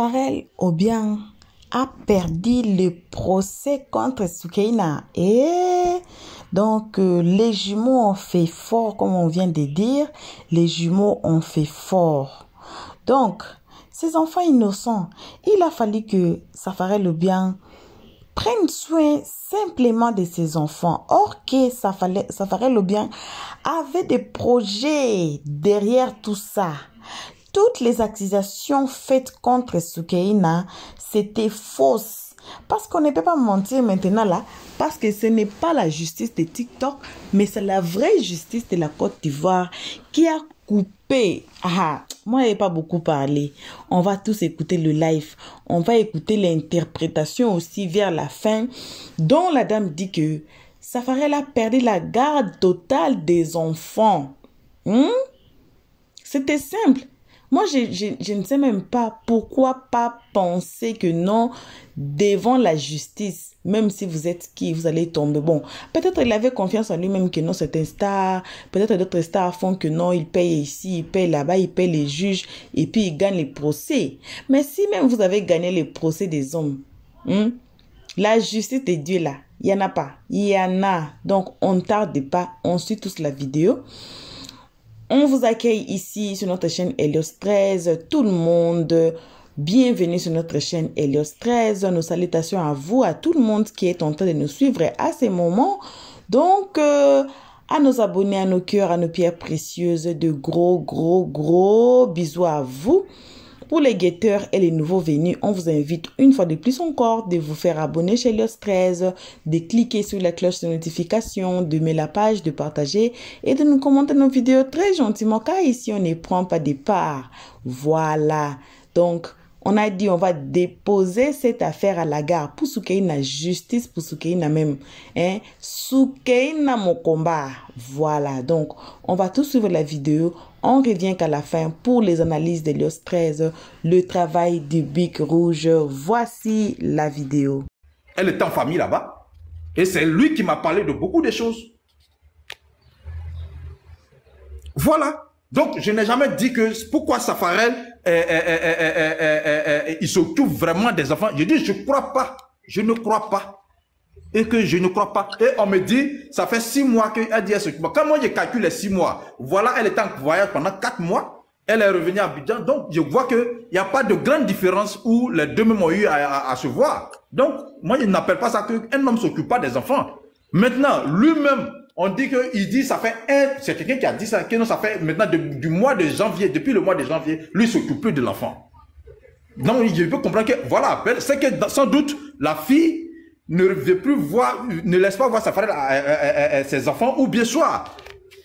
Safarel Obiang a perdu le procès contre Soukaina. Et donc, les jumeaux ont fait fort, comme on vient de dire. Les jumeaux ont fait fort. Donc, ces enfants innocents, il a fallu que Safarel Obiang prenne soin simplement de ses enfants. Or que Safarel Obiang avait des projets derrière tout ça. Toutes les accusations faites contre Soukaina, c'était fausse. Parce qu'on ne peut pas mentir maintenant là, parce que ce n'est pas la justice de TikTok, mais c'est la vraie justice de la Côte d'Ivoire qui a coupé. Ah, moi, je n'ai pas beaucoup parlé. On va tous écouter le live. On va écouter l'interprétation aussi vers la fin, dont la dame dit que Safarel a perdu la garde totale des enfants. C'était simple. Moi, je ne sais même pas pourquoi pas penser que non, devant la justice, même si vous êtes qui, vous allez tomber. Bon, peut-être il avait confiance en lui-même que non, c'est un star. Peut-être d'autres stars font que non, il paye ici, il paye là-bas, il paye les juges et puis il gagne les procès. Mais si même vous avez gagné les procès des hommes, la justice de Dieu là, il n'y en a pas. Il y en a. Donc, on ne tarde pas, on suit tous la vidéo. On vous accueille ici sur notre chaîne Helios 13. Tout le monde, bienvenue sur notre chaîne Helios 13. Nos salutations à vous, à tout le monde qui est en train de nous suivre à ces moments. Donc, à nos abonnés, à nos cœurs, à nos pierres précieuses, de gros bisous à vous. Pour les guetteurs et les nouveaux venus, on vous invite une fois de plus encore de vous faire abonner chez Helios 13, de cliquer sur la cloche de notification, de mettre la page, de partager et de nous commenter nos vidéos très gentiment car ici on ne prend pas de part. Voilà. Donc, on a dit on va déposer cette affaire à la gare pour Soukaina justice, pour Soukaina même. Soukaina mon combat. Voilà. Donc, on va tous suivre la vidéo. On revient qu'à la fin pour les analyses d'Helios 13, le travail du Bic Rouge. Voici la vidéo. Elle est en famille là-bas. Et c'est lui qui m'a parlé de beaucoup de choses. Voilà. Donc, je n'ai jamais dit que pourquoi Safarel, il s'occupe vraiment des enfants. Je dis, je ne crois pas. Je ne crois pas. Et que je ne crois pas. Et on me dit, ça fait 6 mois qu'elle dit elle s'occupe. Quand moi, je calcule les 6 mois, voilà, elle est en voyage pendant 4 mois. Elle est revenue à Abidjan. Donc, je vois qu'il n'y a pas de grande différence où les deux mêmes ont eu à se voir. Donc, moi, je n'appelle pas ça qu'un homme ne s'occupe pas des enfants. Maintenant, lui-même, on dit qu'il dit, ça fait c'est quelqu'un qui a dit ça, que non, ça fait maintenant du mois de janvier, depuis le mois de janvier, lui il s'occupe plus de l'enfant. Donc, je peux comprendre que, voilà, c'est que sans doute, la fille ne veut plus voir, ne laisse pas voir ses enfants, ou bien soit,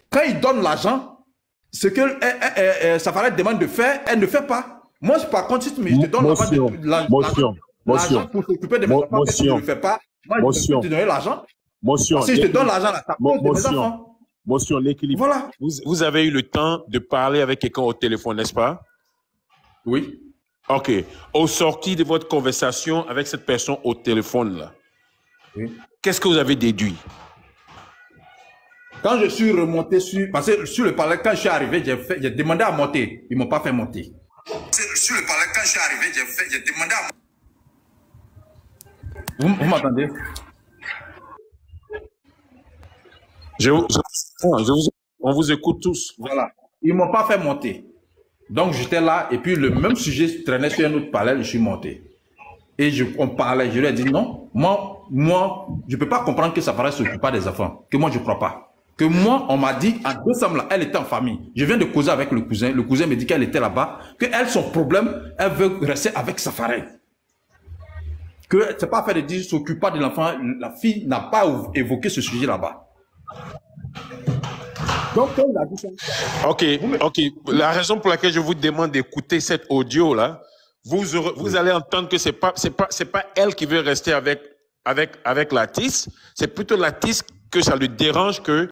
quand il donne l'argent, ce que Safarel demande de faire, elle ne fait pas. Moi, par contre, si je te donne l'argent pour s'occuper de mes enfants, tu ne le fais pas, moi, je peux te donner l'argent. Si je te donne l'argent, là, ça compte de mes enfants. Motion, l'équilibre. Voilà. Vous avez eu le temps de parler avec quelqu'un au téléphone, n'est-ce pas? Oui. Ok. Au sorti de votre conversation avec cette personne au téléphone, là, oui. Qu'est-ce que vous avez déduit? Quand je suis remonté parce que sur le parler, quand je suis arrivé, j'ai demandé à monter. Ils ne m'ont pas fait monter. Sur le parler, quand je suis arrivé, j'ai demandé à monter. Vous m'entendez? On vous écoute tous. Voilà. Ils ne m'ont pas fait monter. Donc, j'étais là, et puis le même sujet traînait sur un autre parallèle, je suis monté. Et on parlait, je lui ai dit non, moi, je ne peux pas comprendre que Safarel ne s'occupe pas des enfants, que moi, je ne crois pas. Que moi, on m'a dit, en décembre, là, elle était en famille. Je viens de causer avec le cousin me dit qu'elle était là-bas, qu'elle, son problème, elle veut rester avec Safarel. Que c'est pas fait de dire, s'occupe pas de l'enfant, la fille n'a pas évoqué ce sujet là-bas. Donc, elle a dit ça. Ok. La raison pour laquelle je vous demande d'écouter cet audio là, vous allez entendre que c'est pas elle qui veut rester avec l'artiste, c'est plutôt l'artiste que ça lui dérange que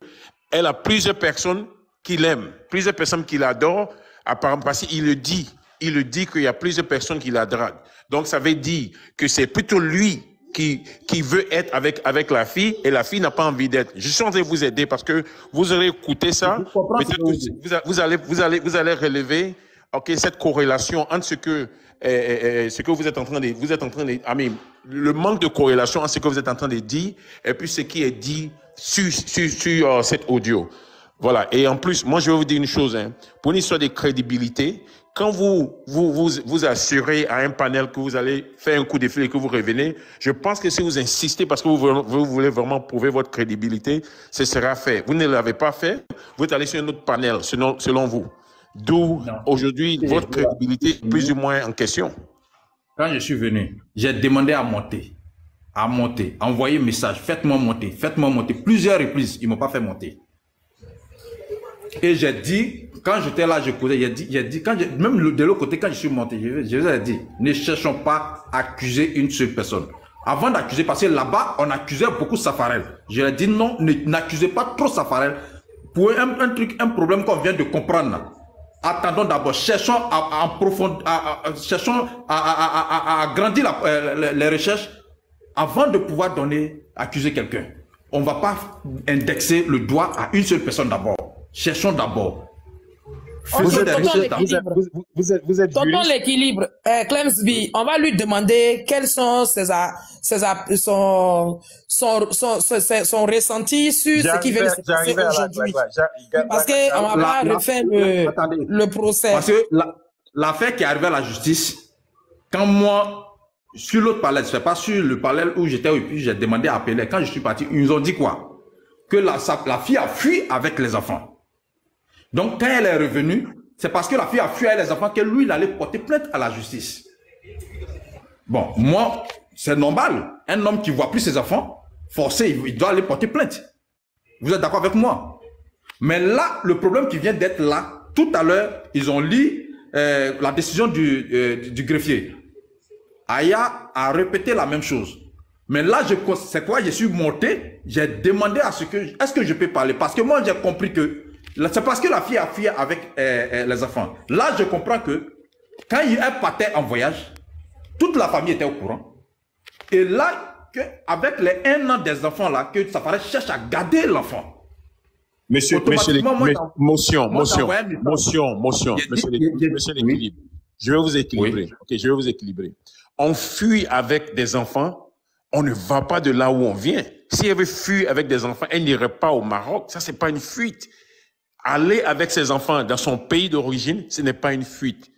elle a plusieurs personnes qui l'aiment, plusieurs personnes qui l'adorent, apparemment parce qu'il le dit qu'il y a plusieurs personnes qui la draguent. Donc ça veut dire que c'est plutôt lui qui veut être avec la fille et la fille n'a pas envie d'être. Je suis en train de vous aider parce que vous aurez écouté ça. Peut-être que vous allez relever ok, cette corrélation entre ce que vous êtes en train de, le manque de corrélation entre ce que vous êtes en train de dire et puis ce qui est dit sur cet audio. Voilà. Et en plus, moi, je vais vous dire une chose, hein. Pour une histoire de crédibilité, quand vous assurez à un panel que vous allez faire un coup de fil et que vous revenez, je pense que si vous insistez parce que vous voulez vraiment prouver votre crédibilité, ce sera fait. Vous ne l'avez pas fait, vous êtes allé sur un autre panel, selon vous. D'où, aujourd'hui, votre crédibilité est plus ou moins en question. Quand je suis venu, j'ai demandé à monter, envoyer message, faites-moi monter. Plusieurs reprises, ils ne m'ont pas fait monter. Et j'ai dit, quand j'étais là, je causais, j'ai dit, même de l'autre côté, quand je suis monté, je vous ai dit, ne cherchons pas à accuser une seule personne. Avant d'accuser, parce que là-bas, on accusait beaucoup Safarel. Je lui ai dit non, n'accusez pas trop Safarel. Pour un problème qu'on vient de comprendre. Attendons d'abord, cherchons à agrandir les recherches avant de pouvoir accuser quelqu'un. On ne va pas indexer le doigt à une seule personne d'abord. Cherchons d'abord. Vous êtes Tonton l'équilibre, Clemsby, on va lui demander quels sont son ressenti sur ce qui vient de se passer aujourd'hui. Parce qu'on va pas refaire le procès. Parce que l'affaire qui est arrivée à la justice, quand moi, sur l'autre palais, c'est pas sur le palais où j'étais, et puis j'ai demandé à appeler, quand je suis parti, ils nous ont dit quoi? Que la fille a fui avec les enfants. Donc, quand elle est revenue, c'est parce que la fille a fui avec les enfants que lui, il allait porter plainte à la justice. Bon, moi, c'est normal. Un homme qui ne voit plus ses enfants, forcé, il doit aller porter plainte. Vous êtes d'accord avec moi? Mais là, le problème qui vient d'être là, tout à l'heure, ils ont lu la décision du greffier. Aya a répété la même chose. Mais là, c'est quoi? Je suis monté, j'ai demandé à ce que, est-ce que je peux parler? Parce que moi, j'ai compris que c'est parce que la fille a fui avec les enfants. Là, je comprends que quand elle partait en voyage, toute la famille était au courant. Et là, avec les 1 an des enfants là, que Safarel cherche à garder l'enfant. Monsieur l'équilibre. Je vais vous équilibrer. Oui. Ok, je vais vous équilibrer. On fuit avec des enfants, on ne va pas de là où on vient. Si elle veut fuir avec des enfants, elle n'irait pas au Maroc. Ça, c'est pas une fuite. Aller avec ses enfants dans son pays d'origine, ce n'est pas une fuite.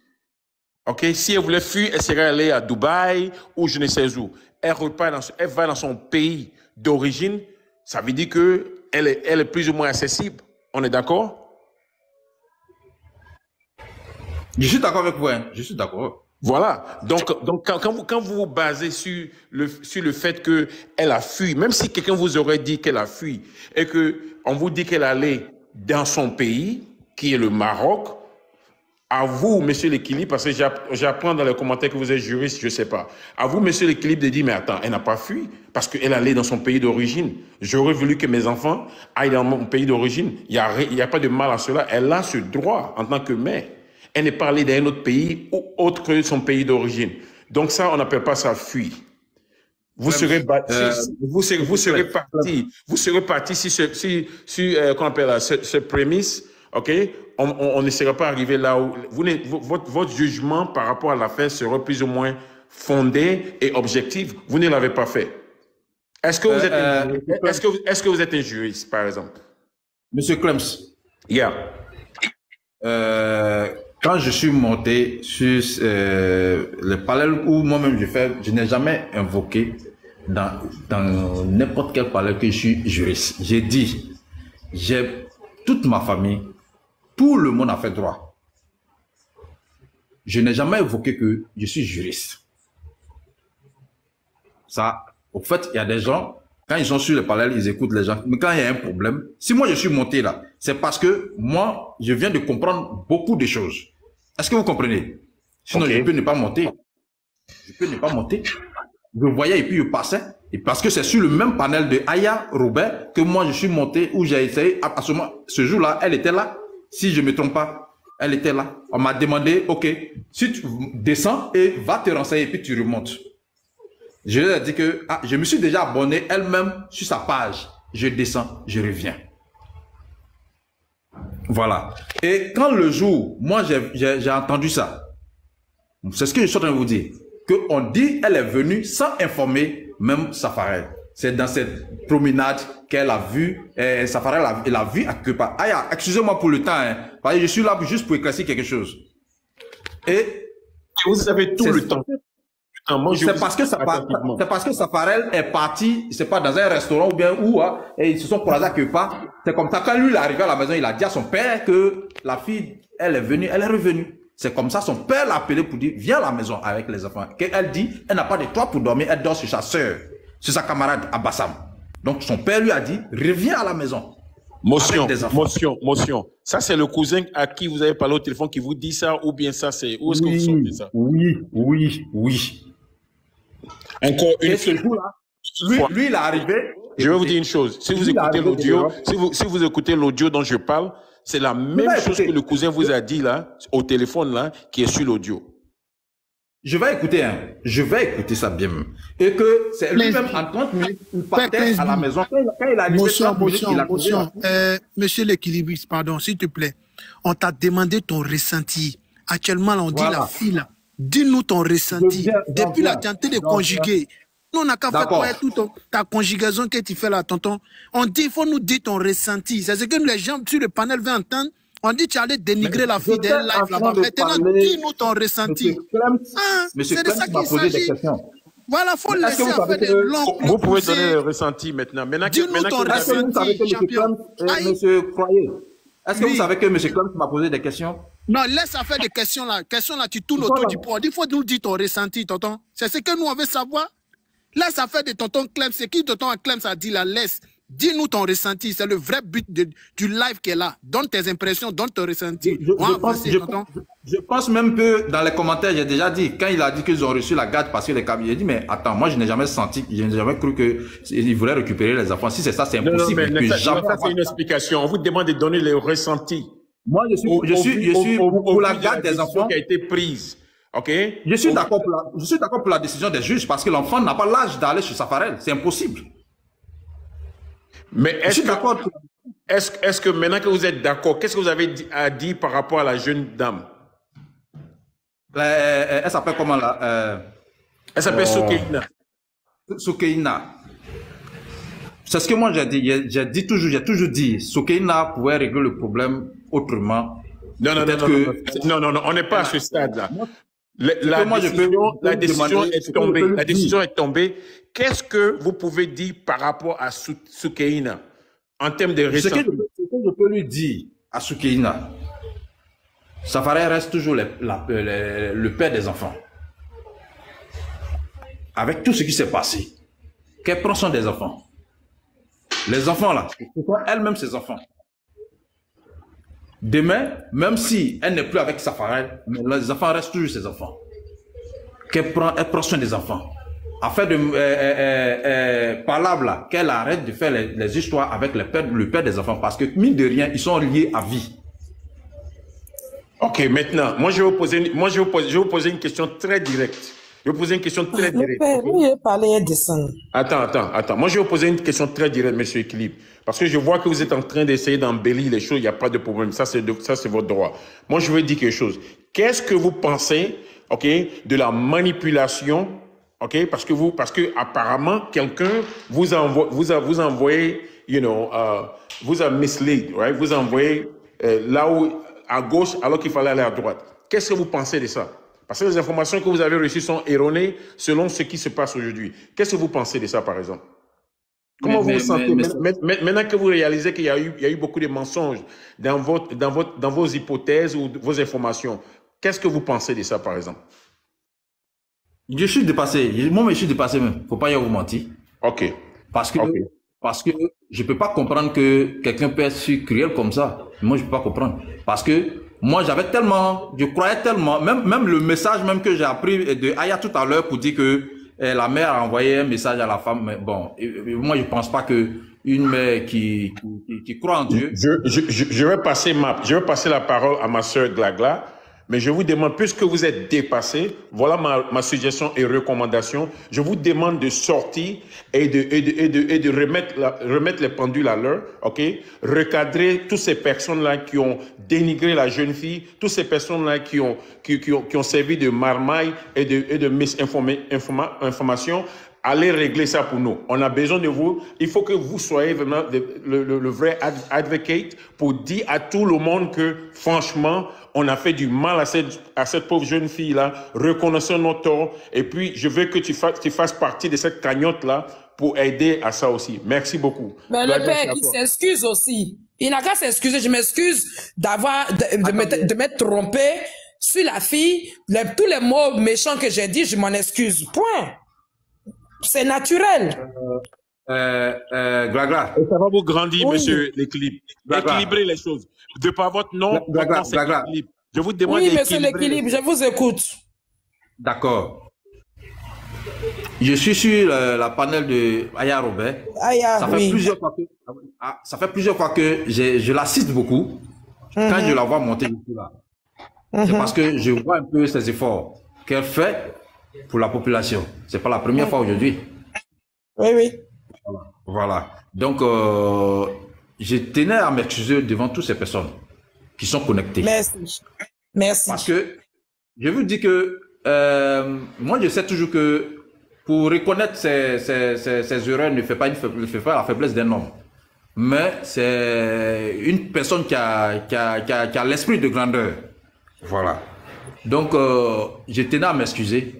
Ok? Si elle voulait fuir, elle serait allée à Dubaï ou je ne sais où. Elle va dans son pays d'origine. Ça veut dire que elle est plus ou moins accessible. On est d'accord? Je suis d'accord avec vous. Hein. Je suis d'accord. Voilà. Donc quand vous vous basez sur le fait que elle a fui, même si quelqu'un vous aurait dit qu'elle a fui et que on vous dit qu'elle allait dans son pays, qui est le Maroc, à vous, monsieur l'équilibre, parce que j'apprends dans les commentaires que vous êtes juriste, je ne sais pas. À vous, monsieur l'équilibre, de dire, mais attends, elle n'a pas fui, parce qu'elle allait dans son pays d'origine. J'aurais voulu que mes enfants aillent dans mon pays d'origine. Il n'y a pas de mal à cela. Elle a ce droit en tant que mère. Elle n'est pas allée dans un autre pays ou autre que son pays d'origine. Donc ça, on n'appelle pas ça fuir. Vous serez parti si qu'on appelle ce prémisse, ok? On ne serait pas arrivé là où votre jugement par rapport à l'affaire serait plus ou moins fondé et objectif. Vous ne l'avez pas fait. Est-ce que vous êtes un juriste, par exemple? Monsieur Clems. Yeah. Quand je suis monté sur le parallèle où moi-même je n'ai jamais invoqué dans n'importe quel parallèle que je suis juriste. J'ai dit, j'ai toute ma famille, tout le monde a fait droit. Je n'ai jamais évoqué que je suis juriste. Ça, au fait, il y a des gens, quand ils sont sur le parallèle, ils écoutent les gens. Mais quand il y a un problème, si moi je suis monté là, c'est parce que moi, je viens de comprendre beaucoup de choses. Est-ce que vous comprenez? Sinon, je peux ne pas monter. Je peux ne pas monter. Je voyais et puis je passais. Et parce que c'est sur le même panel de Aya Robert que moi je suis monté, où j'ai essayé, à ce jour-là, elle était là. Si je ne me trompe pas, elle était là. On m'a demandé, ok, si tu descends et va te renseigner et puis tu remontes. Je lui ai dit que je me suis déjà abonné elle-même sur sa page. Je descends, je reviens. Voilà. Et quand le jour, moi j'ai entendu ça, c'est ce que je suis en train de vous dire, qu'on dit elle est venue sans informer même Safarel. C'est dans cette promenade qu'elle a vu, Safarel elle a vu à quelque part. Aya, excusez-moi pour le temps, hein, parce que je suis là juste pour éclaircir quelque chose. Et vous avez tout le temps. C'est parce que Safarel est parti, c'est pas dans un restaurant ou bien où, hein, et ils se sont croisés quelque part. C'est comme ça, quand lui il est arrivé à la maison, il a dit à son père que la fille, elle est venue, elle est revenue. C'est comme ça, son père l'a appelé pour dire, viens à la maison avec les enfants. Elle dit, elle n'a pas de toit pour dormir, elle dort sur sa sœur, sur sa camarade à Bassam. Donc son père lui a dit, reviens à la maison. Motion. Ça, c'est le cousin à qui vous avez parlé au téléphone qui vous dit ça, ou bien ça, c'est... Où est-ce que vous sortez ça? Oui. Encore une fois. Lui, il est arrivé. Je vais vous dire une chose. Si vous écoutez l'audio, si vous écoutez l'audio dont je parle, c'est la même chose que le cousin vous a dit là, au téléphone là, qui est sur l'audio. Je vais écouter, hein. Je vais écouter ça bien. Et que c'est lui-même en 30 minutes, il partait à la maison. Quand il a arrivé, monsieur l'équilibriste, pardon, s'il te plaît. On t'a demandé ton ressenti. Actuellement, on dit la fille là. Dis-nous ton ressenti. Depuis la tenté de conjuguer. Nous, on n'a qu'à faire quoi toute ta conjugaison que tu fais là, tonton. On dit, il faut nous dire ton ressenti. C'est ce que les gens sur le panel veulent entendre. On dit, tu allais dénigrer la fille d'un live là-bas. Maintenant, dis-nous ton ressenti. C'est de ça qu'il s'agit. Voilà, il faut laisser faire des longues. Vous pouvez donner le ressenti maintenant. Dis-nous ton ressenti, champion. Monsieur Croyer, est-ce que vous savez que M. Clem m'a posé des questions? Non, laisse faire des questions là. Questions là, tu tournes autour du pot. Il faut nous dire ton ressenti, tonton. C'est ce que nous, on veut savoir. Laisse faire de tonton Clem. C'est qui tonton Clem a dit là? Laisse. Dis-nous ton ressenti. C'est le vrai but du live qui est là. Donne tes impressions, donne ton ressenti. Je pense même que dans les commentaires, j'ai déjà dit, quand il a dit qu'ils ont reçu la garde parce que les camions, j'ai dit, mais attends, moi je n'ai jamais senti, je n'ai jamais cru qu'ils voulaient récupérer les enfants. Si c'est ça, c'est impossible. Ça, c'est une explication. On vous demande de donner les ressentis. Moi, je suis pour la garde des enfants qui a été prise. OK? Je suis d'accord pour la décision des juges parce que l'enfant n'a pas l'âge d'aller chez Safarel. C'est impossible. Mais est-ce que maintenant que vous êtes d'accord, qu'est-ce que vous avez à dire par rapport à la jeune dame? Elle s'appelle comment là? Elle s'appelle Soukeina. Soukeina. C'est ce que moi j'ai dit. J'ai toujours dit, Soukeina pouvait régler le problème autrement. Non, on n'est pas à ce stade-là. La décision est tombée. La décision est tombée. Qu'est-ce que vous pouvez dire par rapport à Soukeina en termes de ressenti? Ce que je peux lui dire à Soukeina, Safarel reste toujours le père des enfants. Avec tout ce qui s'est passé, qu'elle prend soin des enfants. Les enfants là, ce sont elles-mêmes ses enfants. Demain, même si elle n'est plus avec Safarel, mais les enfants restent toujours ses enfants. Elle prend soin des enfants. Afin de parlable là, qu'elle arrête de faire les histoires avec le père des enfants, parce que mine de rien, ils sont liés à vie. Ok, maintenant, moi je vais vous poser une question très directe. Je vais vous poser une question très directe. Attends. Moi je vais vous poser une question très directe, monsieur Équilibre. Parce que je vois que vous êtes en train d'essayer d'embellir les choses, il n'y a pas de problème. Ça, c'est votre droit. Moi, je veux dire quelque chose. Qu'est-ce que vous pensez, ok, de la manipulation, ok, parce que apparemment, quelqu'un vous a envoyé, vous a mislead, right? Vous a envoyé là où, à gauche, alors qu'il fallait aller à droite. Qu'est-ce que vous pensez de ça? Parce que les informations que vous avez reçues sont erronées selon ce qui se passe aujourd'hui. Qu'est-ce que vous pensez de ça, par exemple? Comment vous vous sentez maintenant que vous réalisez qu'il y a eu beaucoup de mensonges dans vos hypothèses ou vos informations? Qu'est-ce que vous pensez de ça, par exemple? Je suis dépassé. Moi, je suis dépassé même. Faut pas y avoir vous mentir. Ok. Parce que je peux pas comprendre que quelqu'un peut être cruel comme ça. Moi, je peux pas comprendre. Parce que moi, je croyais tellement, même le message même que j'ai appris de Aya tout à l'heure pour dire que la mère a envoyé un message à la femme, mais bon, moi je pense pas que une mère qui croit en Dieu. Je vais passer la parole à ma sœur Glagla, Mais je vous demande, puisque vous êtes dépassé, voilà ma suggestion et recommandation, je vous demande de sortir et de remettre les pendules à l'heure, ok? Recadrer toutes ces personnes-là qui ont dénigré la jeune fille, toutes ces personnes-là qui ont servi de marmaille et de misinformation. Allez régler ça pour nous. On a besoin de vous. Il faut que vous soyez vraiment le vrai advocate pour dire à tout le monde que, franchement, on a fait du mal à cette pauvre jeune fille-là. Reconnaissons nos torts. Et puis, je veux que tu fasses partie de cette cagnotte-là pour aider à ça aussi. Merci beaucoup. Mais le père qui s'excuse aussi. Il n'a qu'à s'excuser. Je m'excuse de m'être trompé sur la fille. Tous les mots méchants que j'ai dit, je m'en excuse. Point. C'est naturel. Glagla. Ça va vous grandir, monsieur l'équilibre. Équilibrer les choses. De par votre nom, je vous demande oui, monsieur l'équilibre, je vous écoute. D'accord. Je suis sur la panel de Aya Robert. Aya, ça fait plusieurs fois que je l'assiste beaucoup. Quand je la vois monter ici là, c'est parce que je vois un peu ses efforts qu'elle fait pour la population. C'est pas la première fois aujourd'hui. Oui, oui. Voilà. Donc, je tenais à m'excuser devant toutes ces personnes qui sont connectées. Merci. Merci. Parce que je vous dis que moi, je sais toujours que pour reconnaître ses erreurs ne fait pas la faiblesse d'un homme. Mais c'est une personne qui a l'esprit de grandeur. Voilà. Donc, je tenais à m'excuser.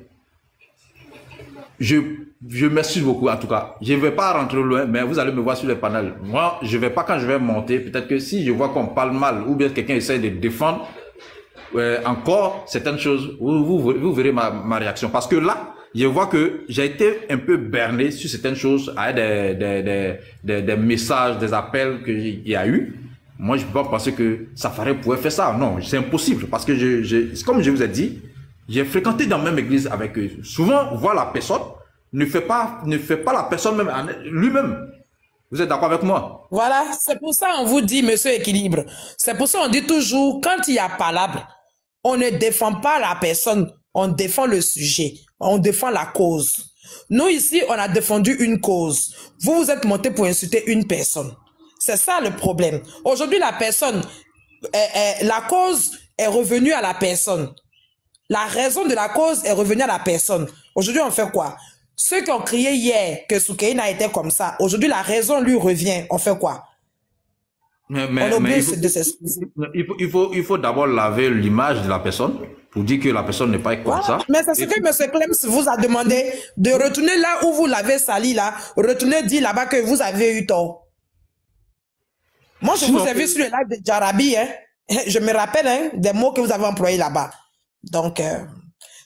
Je m'excuse beaucoup, en tout cas. Je ne vais pas rentrer loin, mais vous allez me voir sur le panel. Moi, je ne vais pas, quand je vais monter, peut-être que si je vois qu'on parle mal, ou bien quelqu'un essaie de défendre encore certaines choses, vous verrez ma réaction. Parce que là, je vois que j'ai été un peu berné sur certaines choses, avec des messages, des appels qu'il y a eu. Moi, je ne peux pas penser que Safari pouvait faire ça. Non, c'est impossible. Parce que, comme je vous ai dit, j'ai fréquenté dans la même église avec eux. Souvent, voir la personne ne fait pas la personne même lui-même. Vous êtes d'accord avec moi? Voilà, c'est pour ça on vous dit, monsieur équilibre. C'est pour ça on dit toujours, quand il y a palabre, on ne défend pas la personne, on défend le sujet, on défend la cause. Nous ici, on a défendu une cause. Vous, vous êtes monté pour insulter une personne. C'est ça le problème. Aujourd'hui, la personne, la cause est revenue à la personne. La raison de la cause est revenue à la personne. Aujourd'hui, on fait quoi? Ceux qui ont crié hier que Soukeina était comme ça, aujourd'hui, la raison lui revient. On fait quoi? On oublie de s'excuser. Il faut d'abord laver l'image de la personne pour dire que la personne n'est pas comme ça. Mais c'est ce que M. Clems vous a demandé de retourner là où vous l'avez sali, là. Retourner dire là-bas que vous avez eu tort. Moi, je vous ai vu sur le live de Jarabi, hein. Je me rappelle hein, des mots que vous avez employés là-bas. Donc,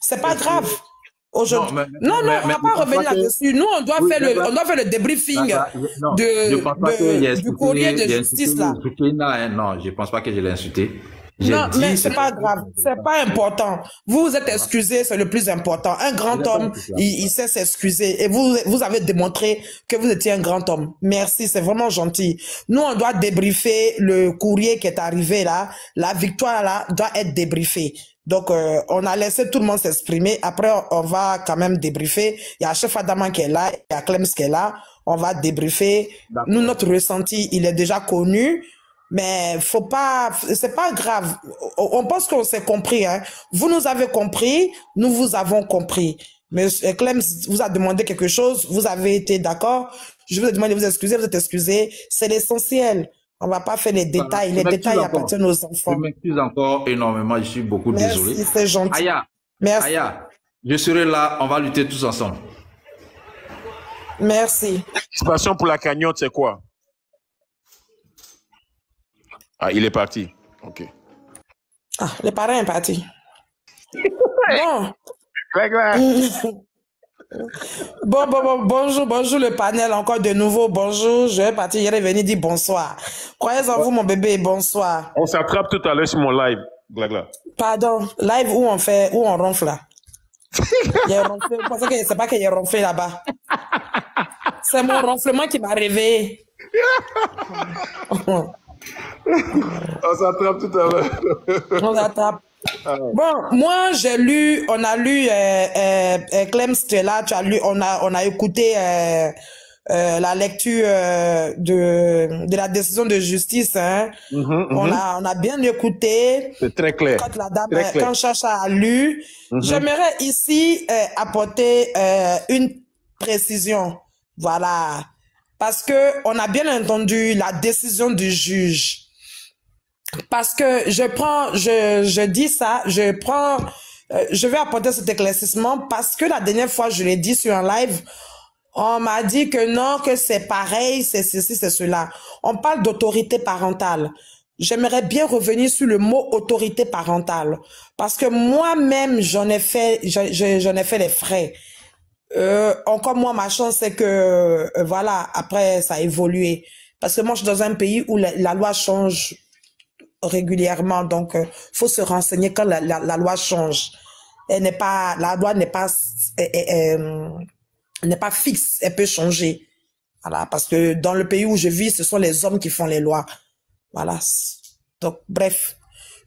c'est pas grave. Aujourd'hui. Non, on ne va pas revenir là-dessus. Nous, on doit faire le débriefing du courrier de justice là. Non, je ne pense pas que je l'ai insulté. Non, mais c'est pas grave, c'est pas important. Vous vous êtes excusé, c'est le plus important. Un grand homme, il sait s'excuser. Et vous avez démontré que vous étiez un grand homme. Merci, c'est vraiment gentil. Nous, on doit débriefer le courrier qui est arrivé là. La victoire là doit être débriefée. Donc, on a laissé tout le monde s'exprimer. Après, on va quand même débriefer. Il y a Chef Adaman qui est là, il y a Clems qui est là. On va débriefer. Nous, notre ressenti, il est déjà connu. Mais faut pas, c'est pas grave. On pense qu'on s'est compris, hein. Vous nous avez compris, nous vous avons compris. Mais Clems vous a demandé quelque chose, vous avez été d'accord. Je vous ai demandé de vous excuser, vous êtes excusé. C'est l'essentiel. On va pas faire les détails. Les détails appartiennent aux enfants. Je m'excuse encore énormément. Je suis beaucoup désolé. Merci, c'est gentil. Aya, merci. Aya, je serai là. On va lutter tous ensemble. Merci. Participation pour la cagnotte, c'est quoi? Ah, il est parti. Ok. Ah, le parrain est parti. Bon. Bonjour le panel, encore de nouveau, bonjour, je vais partir, je vais venir dire bonsoir. Croyez en vous mon bébé, bonsoir. On s'attrape tout à l'heure sur mon live, Glagla. Pardon, live où on ronfle là. Il y a ronflé, je pensais que c'est pas qu'il y a ronflé là-bas. C'est mon ronflement qui m'a réveillé. On s'attrape tout à l'heure. Bon, moi, j'ai lu, on a lu, Clem, c'était là, tu as lu, on a écouté la lecture de la décision de justice. Hein. On a bien écouté. C'est très clair. Quand la dame, Très clair. quand Chacha a lu, j'aimerais ici apporter une précision. Voilà. Parce que on a bien entendu la décision du juge. Parce que je dis ça, je vais apporter cet éclaircissement parce que la dernière fois, je l'ai dit sur un live, on m'a dit que non, que c'est pareil, c'est ceci, c'est cela. On parle d'autorité parentale. J'aimerais bien revenir sur le mot autorité parentale parce que moi-même, j'en ai fait les frais. Encore moi, ma chance, c'est que, voilà, après, ça a évolué. Parce que moi, je suis dans un pays où la loi change régulièrement, donc faut se renseigner quand la loi change. La loi n'est pas fixe, elle peut changer. Voilà, parce que dans le pays où je vis, ce sont les hommes qui font les lois. Voilà. Donc bref.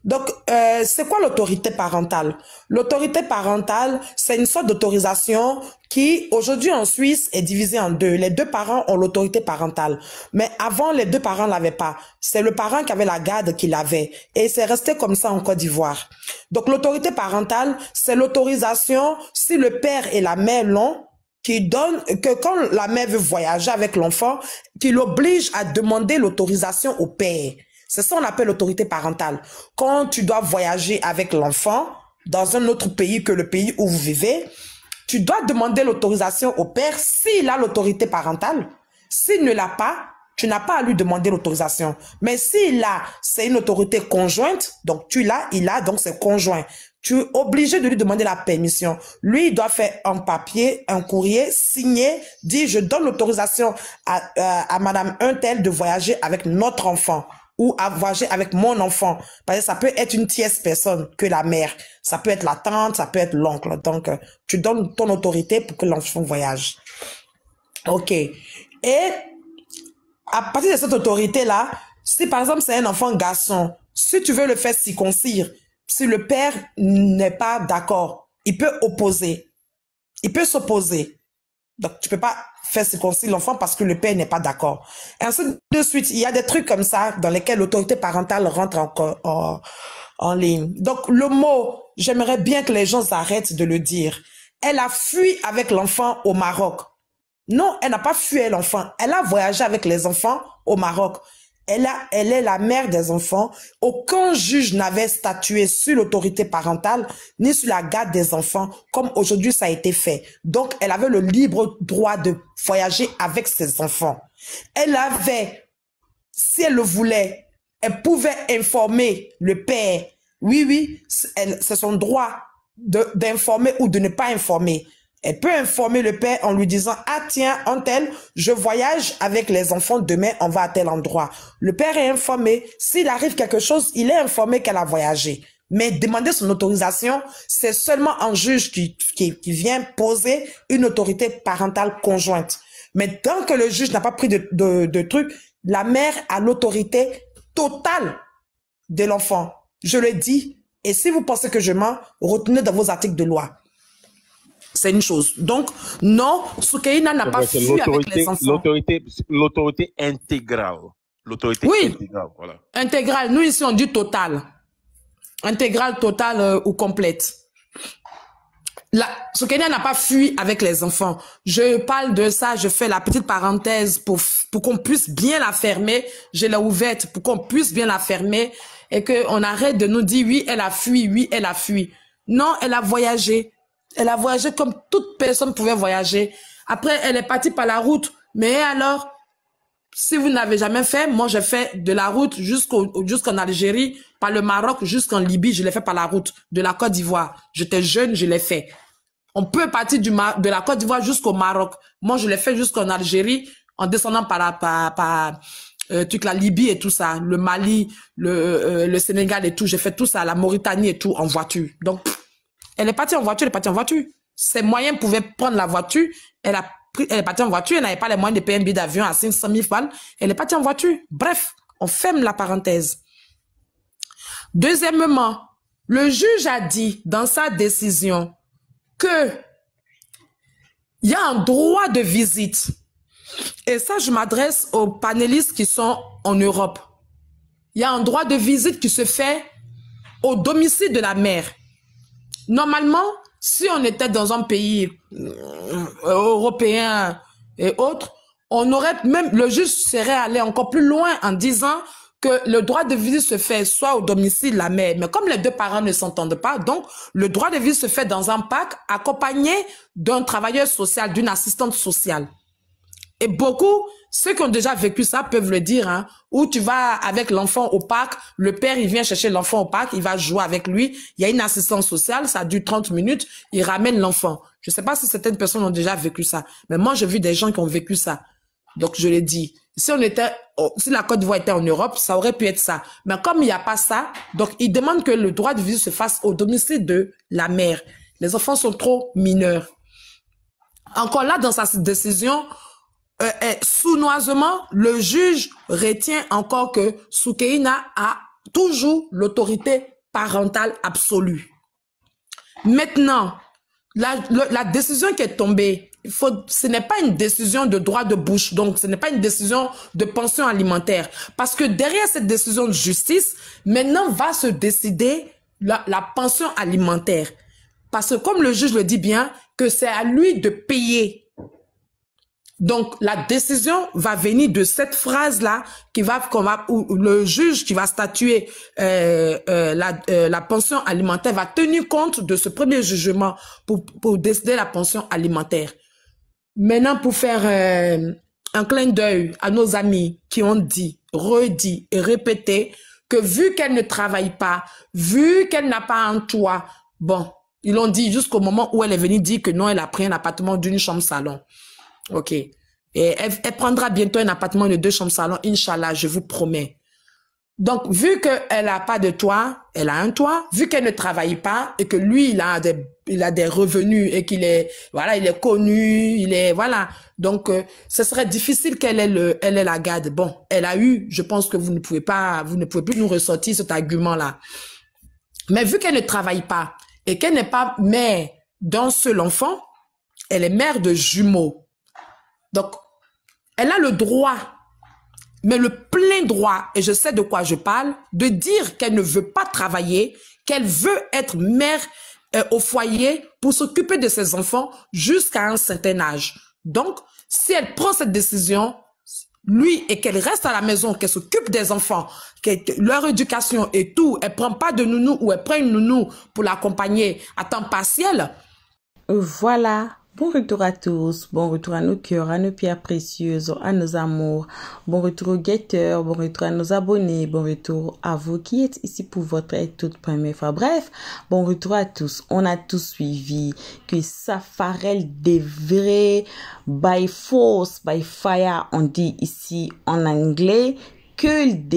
Donc c'est quoi l'autorité parentale? L'autorité parentale, c'est une sorte d'autorisation qui aujourd'hui en Suisse est divisée en deux. Les deux parents ont l'autorité parentale, mais avant les deux parents l'avaient pas. C'est le parent qui avait la garde qui l'avait et c'est resté comme ça en Côte d'Ivoire. Donc l'autorité parentale, c'est l'autorisation si le père et la mère l'ont, qui donne que quand la mère veut voyager avec l'enfant, qui l'oblige à demander l'autorisation au père. C'est ça qu'on appelle l'autorité parentale. Quand tu dois voyager avec l'enfant dans un autre pays que le pays où vous vivez, tu dois demander l'autorisation au père s'il a l'autorité parentale. S'il ne l'a pas, tu n'as pas à lui demander l'autorisation. Mais s'il a, c'est une autorité conjointe, donc tu l'as, il a, donc c'est conjoint. Tu es obligé de lui demander la permission. Lui, il doit faire un papier, un courrier, signé, dit je donne l'autorisation à madame un tel de voyager avec notre enfant ou à voyager avec mon enfant. Parce que ça peut être une tierce personne que la mère. Ça peut être la tante, ça peut être l'oncle. Donc, tu donnes ton autorité pour que l'enfant voyage. OK. Et à partir de cette autorité-là, si par exemple c'est un enfant garçon, si tu veux le faire circoncire, si le père n'est pas d'accord, il peut opposer. Il peut s'opposer. Donc, tu peux pas faire circoncire l'enfant parce que le père n'est pas d'accord. Et ainsi de suite, il y a des trucs comme ça dans lesquels l'autorité parentale rentre en ligne. Donc, le mot, j'aimerais bien que les gens arrêtent de le dire. Elle a fui avec l'enfant au Maroc. Non, elle n'a pas fui l'enfant. Elle a voyagé avec les enfants au Maroc. Elle est la mère des enfants. Aucun juge n'avait statué sur l'autorité parentale ni sur la garde des enfants comme aujourd'hui ça a été fait. Donc, elle avait le libre droit de voyager avec ses enfants. Elle avait, si elle le voulait, elle pouvait informer le père. Oui, c'est son droit d'informer ou de ne pas informer. Elle peut informer le père en lui disant « Ah tiens, un tel, je voyage avec les enfants, demain on va à tel endroit. » Le père est informé. S'il arrive quelque chose, il est informé qu'elle a voyagé. Mais demander son autorisation, c'est seulement un juge qui vient poser une autorité parentale conjointe. Mais tant que le juge n'a pas pris de truc, la mère a l'autorité totale de l'enfant. Je le dis. Et si vous pensez que je mens, retenez dans vos articles de loi. C'est une chose. Donc, non, Soukaina n'a pas fui avec les enfants. L'autorité intégrale. L'autorité intégrale, voilà. Intégrale. Nous, ici, on dit totale. Intégrale, totale ou complète. Soukaina n'a pas fui avec les enfants. Je parle de ça, je fais la petite parenthèse pour qu'on puisse bien la fermer. Je l'ai ouverte pour qu'on puisse bien la fermer et qu'on arrête de nous dire oui, elle a fui, oui, elle a fui. Non, elle a voyagé. Elle a voyagé comme toute personne pouvait voyager. Après, elle est partie par la route. Mais alors, si vous n'avez jamais fait, moi, j'ai fait de la route jusqu'en Algérie, par le Maroc, jusqu'en Libye, je l'ai fait par la route, de la Côte d'Ivoire. J'étais jeune, je l'ai fait. On peut partir de la Côte d'Ivoire jusqu'au Maroc. Moi, je l'ai fait jusqu'en Algérie, en descendant par la Libye et tout ça, le Mali, le Sénégal et tout. J'ai fait tout ça, la Mauritanie et tout, en voiture. Donc, elle est partie en voiture, elle est partie en voiture. Ses moyens pouvaient prendre la voiture. Elle est partie en voiture, elle n'avait pas les moyens de payer un billet d'avion à 500 000 balles. Elle est partie en voiture. Bref, on ferme la parenthèse. Deuxièmement, Le juge a dit dans sa décision que il y a un droit de visite. Et ça, je m'adresse aux panélistes qui sont en Europe. Il y a un droit de visite qui se fait au domicile de la mère. Normalement, si on était dans un pays européen et autres, on aurait même, le juge serait allé encore plus loin en disant que le droit de visite se fait soit au domicile de la mère, mais comme les deux parents ne s'entendent pas, donc le droit de visite se fait dans un parc accompagné d'un travailleur social, d'une assistante sociale. Et beaucoup, ceux qui ont déjà vécu ça peuvent le dire, hein, où tu vas avec l'enfant au parc, le père, il vient chercher l'enfant au parc, il va jouer avec lui, il y a une assistante sociale, ça dure 30 minutes, il ramène l'enfant. Je sais pas si certaines personnes ont déjà vécu ça, mais moi, j'ai vu des gens qui ont vécu ça. Donc, je l'ai dit. Si la Côte d'Ivoire était en Europe, ça aurait pu être ça. Mais comme il n'y a pas ça, donc ils demandent que le droit de visite se fasse au domicile de la mère. Les enfants sont trop mineurs. Encore là, dans sa décision, sournoisement, le juge retient encore que Soukeina a toujours l'autorité parentale absolue. Maintenant, la décision qui est tombée, ce n'est pas une décision de droit de bouche, donc ce n'est pas une décision de pension alimentaire. Parce que derrière cette décision de justice, maintenant va se décider la pension alimentaire. Parce que comme le juge le dit bien, que c'est à lui de payer. Donc, la décision va venir de cette phrase-là où le juge qui va statuer la pension alimentaire va tenir compte de ce premier jugement pour décider la pension alimentaire. Maintenant, pour faire un clin d'œil à nos amis qui ont dit, redit et répété que vu qu'elle ne travaille pas, vu qu'elle n'a pas un toit, bon, ils l'ont dit jusqu'au moment où elle est venue dire que non, elle a pris un appartement d'une chambre-salon. Ok. Et elle prendra bientôt un appartement de 2 chambres-salon, Inch'Allah, je vous promets. Donc, vu qu'elle n'a pas de toit, elle a un toit. Vu qu'elle ne travaille pas et que lui, il a des revenus et qu'il est, voilà, il est connu, il est, voilà. Donc, ce serait difficile qu'elle ait la garde. Bon, elle a eu, je pense que vous ne pouvez plus nous ressortir cet argument-là. Mais vu qu'elle ne travaille pas et qu'elle n'est pas mère d'un seul enfant, elle est mère de jumeaux. Donc, elle a le droit, mais le plein droit, et je sais de quoi je parle, de dire qu'elle ne veut pas travailler, qu'elle veut être mère au foyer pour s'occuper de ses enfants jusqu'à un certain âge. Donc, si elle prend cette décision, lui, et qu'elle reste à la maison, qu'elle s'occupe des enfants, leur éducation et tout, elle prend pas de nounou ou elle prend une nounou pour l'accompagner à temps partiel. Voilà. Bon retour à tous, bon retour à nos cœurs, à nos pierres précieuses, à nos amours, bon retour aux guetteurs, bon retour à nos abonnés, bon retour à vous qui êtes ici pour votre toute première fois. Bref, bon retour à tous. On a tous suivi que Safarel devrait, by force, by fire, on dit ici en anglais, qu'il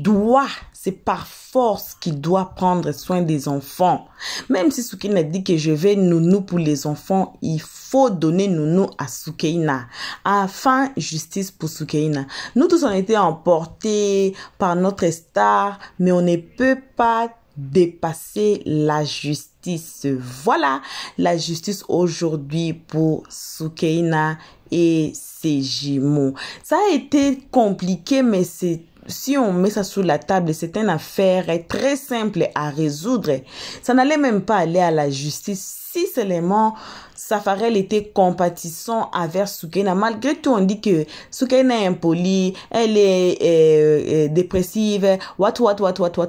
doit, c'est par force qu'il doit prendre soin des enfants. Même si Soukeina dit que je vais nounou pour les enfants, il faut donner nounou à Soukeina. Enfin, justice pour Soukeina. Nous tous on a été emportés par notre star, mais on ne peut pas dépasser la justice. Voilà la justice aujourd'hui pour Soukeina et ses jumeaux. Ça a été compliqué, mais si on met ça sur la table, c'est une affaire très simple à résoudre. Ça n'allait même pas aller à la justice si seulement Safarel était compatissant envers Soukeina. Malgré tout, on dit que Soukeina est impolie, elle est dépressive, what,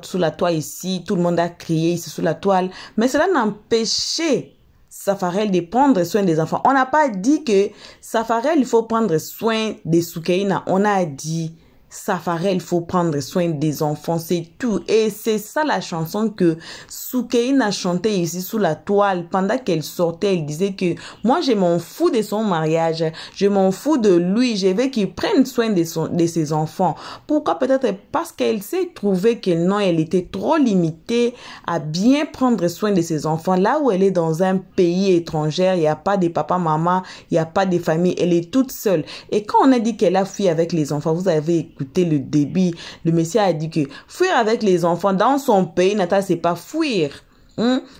sous la toile ici, tout le monde a crié ici sous la toile. Mais cela n'empêchait Safarel de prendre soin des enfants. On n'a pas dit que Safarel, il faut prendre soin de Soukeina. On a dit Safarel, il faut prendre soin des enfants, c'est tout. Et c'est ça la chanson que Soukeina chantait ici sous la toile. Pendant qu'elle sortait, elle disait que moi, je m'en fous de son mariage. Je m'en fous de lui. Je veux qu'il prenne soin de ses enfants. Pourquoi? Peut-être parce qu'elle s'est trouvée que non, elle était trop limitée à bien prendre soin de ses enfants. Là où elle est dans un pays étranger, il n'y a pas de papa, maman, il n'y a pas de famille. Elle est toute seule. Et quand on a dit qu'elle a fui avec les enfants, vous avez écouté écouté le début. Le monsieur a dit que fuir avec les enfants dans son pays natal, c'est pas fuir.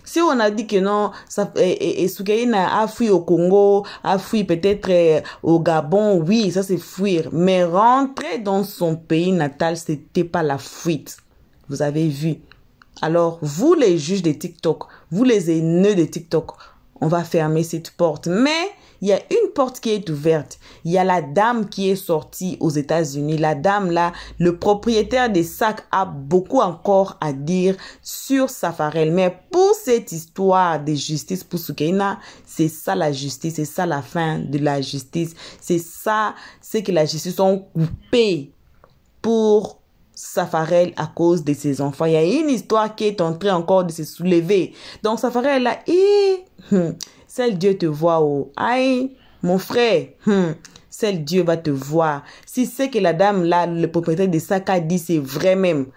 Si on a dit que non, Soukaina a fui au Congo, a fui peut-être au Gabon, oui, ça c'est fuir. Mais rentrer dans son pays natal, c'était pas la fuite. Vous avez vu. Alors, vous les juges de TikTok, vous les haineux de TikTok, on va fermer cette porte. Mais il y a une porte qui est ouverte. Il y a la dame qui est sortie aux États-Unis. La dame là, le propriétaire des sacs a beaucoup encore à dire sur Safarel. Mais pour cette histoire de justice pour Soukaina, c'est ça la justice, c'est ça la fin de la justice. C'est ça, c'est que la justice ont coupé pour Safarel à cause de ses enfants. Il y a une histoire qui est en train encore de se soulever. Donc Safarel là, seul Dieu te voit. Oh. Aïe, mon frère, seul Dieu va te voir. Si c'est que la dame là, le propriétaire de sac a dit, c'est vrai même.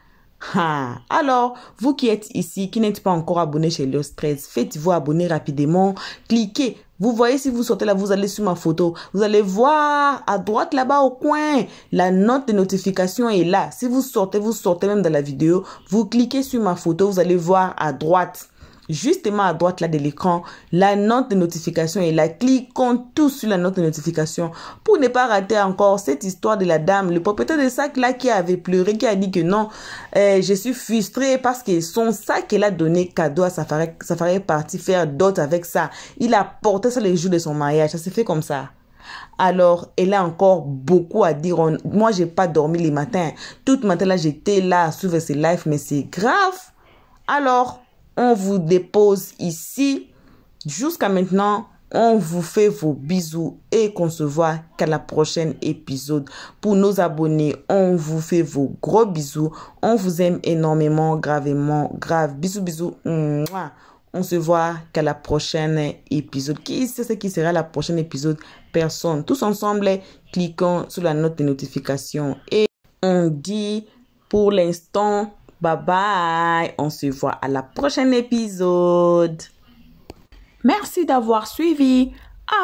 Alors, vous qui êtes ici, qui n'êtes pas encore abonné chez Léo Stress, faites-vous abonner rapidement. Cliquez. Vous voyez, si vous sortez là, vous allez sur ma photo. Vous allez voir à droite là-bas au coin. La note de notification est là. Si vous sortez même dans la vidéo. Vous cliquez sur ma photo, vous allez voir à droite. Justement à droite là de l'écran, la note de notification est là. Cliquons tous sur la note de notification pour ne pas rater encore cette histoire de la dame, le propriétaire de sac là qui avait pleuré, qui a dit que non, je suis frustré parce que son sac qu'elle a donné cadeau à Safarel est parti faire d'autres avec ça. Il a porté ça les jours de son mariage, ça s'est fait comme ça. Alors, elle a encore beaucoup à dire. Moi, j'ai pas dormi les matins. Tout le matin là, j'étais là à suivre ses lives, mais c'est grave. Alors, on vous dépose ici. Jusqu'à maintenant, on vous fait vos bisous et qu'on se voit qu'à la prochaine épisode. Pour nos abonnés, on vous fait vos gros bisous. On vous aime énormément, gravement, grave. Bisous, bisous. Mouah. On se voit qu'à la prochaine épisode. Qui sait ce qui sera la prochaine épisode? Personne. Tous ensemble, cliquons sur la note de notification. Et on dit pour l'instant... Bye bye, on se voit à la prochaine épisode. Merci d'avoir suivi.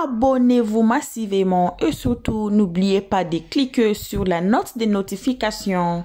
Abonnez-vous massivement et surtout n'oubliez pas de cliquer sur la note de notification.